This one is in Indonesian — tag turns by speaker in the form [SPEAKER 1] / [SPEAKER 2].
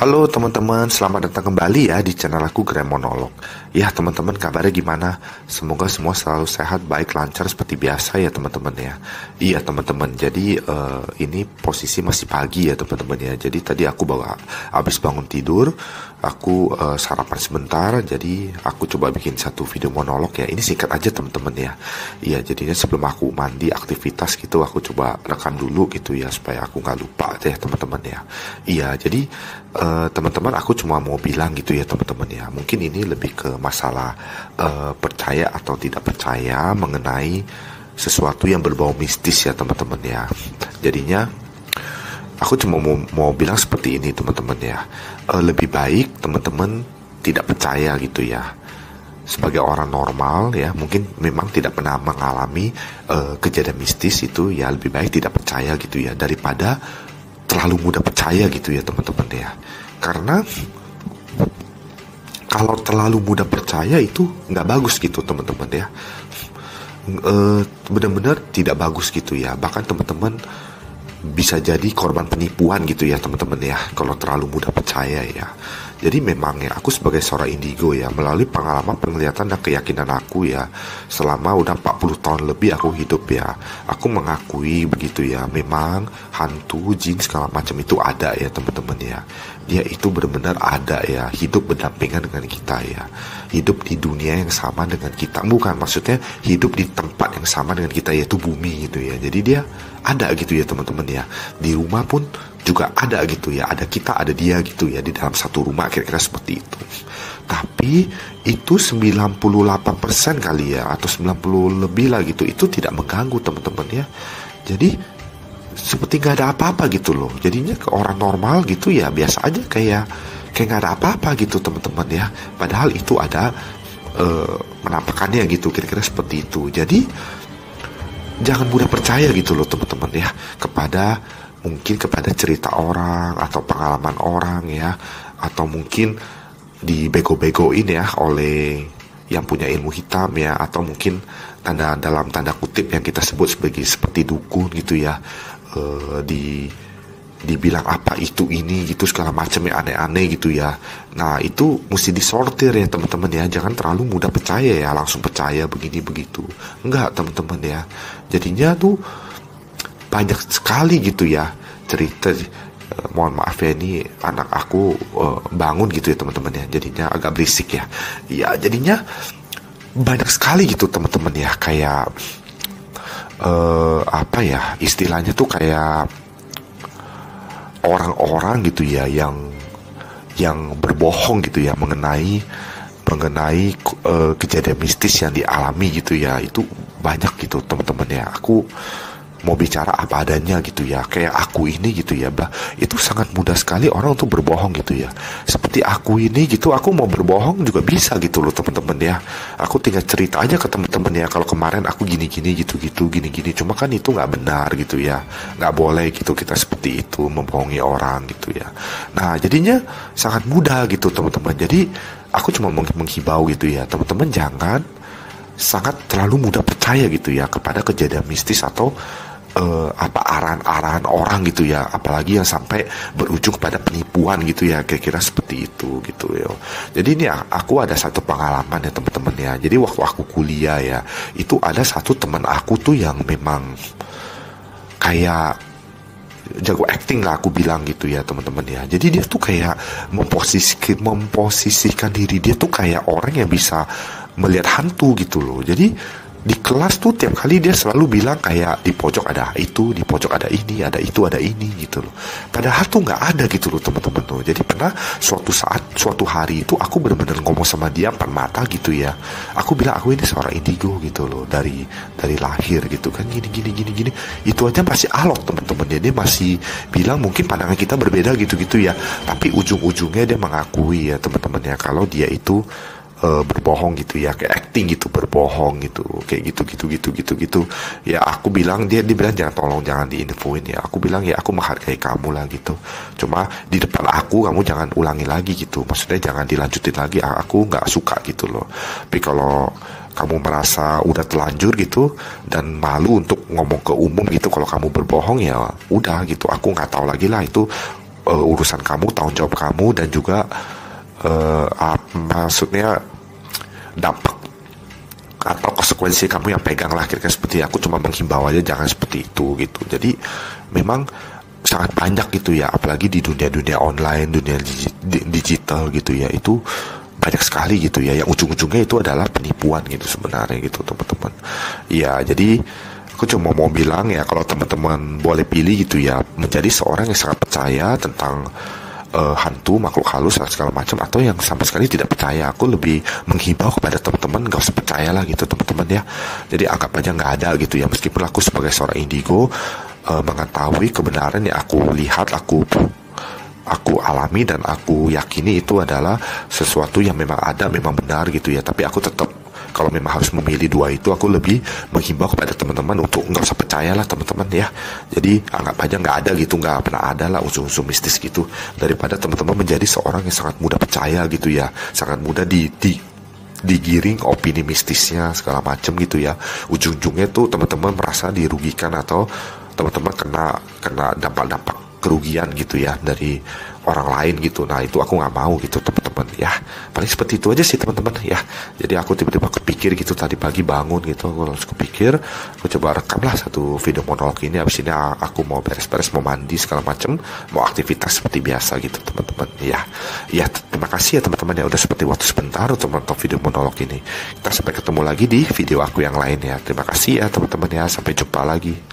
[SPEAKER 1] Halo teman-teman, selamat datang kembali ya di channel aku Grand Monolog. Ya teman-teman, kabarnya gimana? Semoga semua selalu sehat, baik, lancar seperti biasa ya teman-teman ya. Iya teman-teman, jadi ini posisi masih pagi ya teman-teman ya. Jadi tadi aku habis bangun tidur, aku sarapan sebentar. Jadi aku coba bikin satu video monolog ya. Ini singkat aja teman-teman ya. Iya, jadinya sebelum aku mandi aktivitas gitu, aku coba rekam dulu gitu ya supaya aku nggak lupa deh teman-teman ya. Iya, jadi teman-teman, aku cuma mau bilang gitu ya teman-teman ya, mungkin ini lebih ke masalah percaya atau tidak percaya mengenai sesuatu yang berbau mistis ya teman-teman ya. Jadinya aku cuma mau bilang seperti ini teman-teman ya, lebih baik teman-teman tidak percaya gitu ya. Sebagai orang normal ya, mungkin memang tidak pernah mengalami kejadian mistis itu ya, lebih baik tidak percaya gitu ya, daripada terlalu mudah percaya gitu ya teman-teman ya. Karena kalau terlalu mudah percaya itu nggak bagus gitu teman-teman ya. Benar-benar tidak bagus gitu ya. Bahkan teman-teman bisa jadi korban penipuan gitu ya teman-teman ya, kalau terlalu mudah percaya ya. Jadi memang ya, aku sebagai seorang indigo ya, melalui pengalaman, penglihatan dan keyakinan aku ya, selama udah 40 tahun lebih aku hidup ya, aku mengakui begitu ya, memang hantu, jin segala macam itu ada ya teman-teman ya. Dia itu benar-benar ada ya, hidup berdampingan dengan kita ya, hidup di dunia yang sama dengan kita, bukan maksudnya hidup di tempat yang sama dengan kita, yaitu bumi gitu ya. Jadi dia ada gitu ya teman-teman ya. Di rumah pun juga ada gitu ya, ada kita, ada dia gitu ya, di dalam satu rumah, kira-kira seperti itu. Tapi itu 98% kali ya, atau 90 lebih lah gitu, itu tidak mengganggu teman-teman ya. Jadi seperti gak ada apa-apa gitu loh. Jadinya ke orang normal gitu ya, biasa aja, kayak gak ada apa-apa gitu teman-teman ya. Padahal itu ada penampakannya gitu, kira-kira seperti itu. Jadi jangan mudah percaya gitu loh teman-teman ya, mungkin kepada cerita orang atau pengalaman orang ya, atau mungkin dibego-begoin ya oleh yang punya ilmu hitam ya, atau mungkin dalam tanda kutip yang kita sebut seperti dukun gitu ya, dibilang apa itu ini gitu, segala macam yang aneh-aneh gitu ya. Nah itu mesti disortir ya teman-teman ya, jangan terlalu mudah percaya ya, langsung percaya begini begitu, enggak teman-teman ya. Jadinya tuh banyak sekali gitu ya cerita. Mohon maaf ya, ini anak aku bangun gitu ya teman-teman ya, jadinya agak berisik ya. Ya jadinya banyak sekali gitu teman-teman ya, kayak apa ya istilahnya tuh, kayak orang-orang gitu ya yang berbohong gitu ya mengenai kejadian mistis yang dialami gitu ya. Itu banyak gitu teman-teman ya. Aku mau bicara apa adanya gitu ya, kayak aku ini gitu ya, itu sangat mudah sekali orang untuk berbohong gitu ya. Seperti aku ini gitu, aku mau berbohong juga bisa gitu loh teman-teman ya. Aku tinggal cerita aja ke teman-teman ya, kalau kemarin aku gini-gini gitu-gitu, gini-gini, cuma kan itu nggak benar gitu ya, nggak boleh gitu kita seperti itu membohongi orang gitu ya. Nah jadinya sangat mudah gitu teman-teman. Jadi aku cuma menghibau gitu ya, teman-teman jangan sangat terlalu mudah percaya gitu ya kepada kejadian mistis atau arahan-arahan orang gitu ya, apalagi yang sampai berujung pada penipuan gitu ya, kira-kira seperti itu gitu ya. Jadi ini aku ada satu pengalaman ya teman-teman ya. Jadi waktu aku kuliah ya, itu ada satu teman aku tuh yang memang kayak jago acting lah, aku bilang gitu ya teman-teman ya. Jadi dia tuh kayak memposisikan diri dia tuh kayak orang yang bisa melihat hantu gitu loh. Jadi di kelas tuh tiap kali dia selalu bilang kayak di pojok ada itu, di pojok ada ini, ada itu, ada ini gitu loh. Padahal tuh nggak ada gitu loh teman-teman tuh. Jadi pernah suatu hari itu aku benar-benar ngomong sama dia empat mata gitu ya. Aku bilang aku ini seorang indigo gitu loh, dari lahir gitu kan, gini. Itu aja masih alot teman-teman ya. Dia masih bilang mungkin pandangan kita berbeda gitu-gitu ya. Tapi ujung-ujungnya dia mengakui ya teman-teman ya, kalau dia itu berbohong gitu ya, kayak acting gitu, berbohong gitu, kayak gitu ya. Aku bilang, dia bilang jangan diinfoin ya. Aku bilang ya aku menghargai kamu lah gitu, cuma di depan aku kamu jangan ulangi lagi gitu, maksudnya jangan dilanjutin lagi, aku nggak suka gitu loh. Tapi kalau kamu merasa udah telanjur gitu dan malu untuk ngomong ke umum gitu kalau kamu berbohong, ya udah gitu, aku nggak tahu lagi lah itu urusan kamu, tanggung jawab kamu, dan juga maksudnya dampak atau konsekuensi kamu yang pegang lah, kira-kira seperti. Aku cuma menghimbau aja jangan seperti itu gitu. Jadi memang sangat banyak gitu ya, apalagi di dunia online, dunia digital gitu ya, itu banyak sekali gitu ya, yang ujung-ujungnya itu adalah penipuan gitu sebenarnya gitu teman-teman. Ya jadi aku cuma mau bilang ya, kalau teman-teman boleh pilih gitu ya, menjadi seorang yang sangat percaya tentang hantu, makhluk halus dan segala macam, atau yang sama sekali tidak percaya. Aku lebih menghimbau kepada teman-teman gak usah percaya lah gitu teman-teman ya. Jadi anggap aja nggak ada gitu ya, meskipun aku sebagai seorang indigo mengetahui kebenaran yang aku lihat, aku alami dan aku yakini itu adalah sesuatu yang memang ada, memang benar gitu ya. Tapi aku tetap, kalau memang harus memilih dua itu, aku lebih menghimbau kepada teman-teman untuk nggak usah percaya lah teman-teman ya. Jadi anggap aja nggak ada gitu, nggak pernah ada lah unsur-unsur mistis gitu, daripada teman-teman menjadi seorang yang sangat mudah percaya gitu ya, sangat mudah digiring opini mistisnya segala macam gitu ya. Ujung-ujungnya tuh teman-teman merasa dirugikan, atau teman-teman kena dampak-dampak kerugian gitu ya dari orang lain gitu. Nah itu aku nggak mau gitu teman-teman ya. Paling seperti itu aja sih teman-teman ya. Jadi aku tiba-tiba kepikir gitu tadi pagi bangun gitu, aku langsung kepikir, aku coba rekam lah satu video monolog ini. Abis ini aku mau beres-beres, mau mandi segala macam, mau aktivitas seperti biasa gitu teman-teman ya. Ya terima kasih ya teman-teman ya, udah seperti waktu sebentar untuk menonton video monolog ini. Kita sampai ketemu lagi di video aku yang lain ya. Terima kasih ya teman-teman ya, sampai jumpa lagi.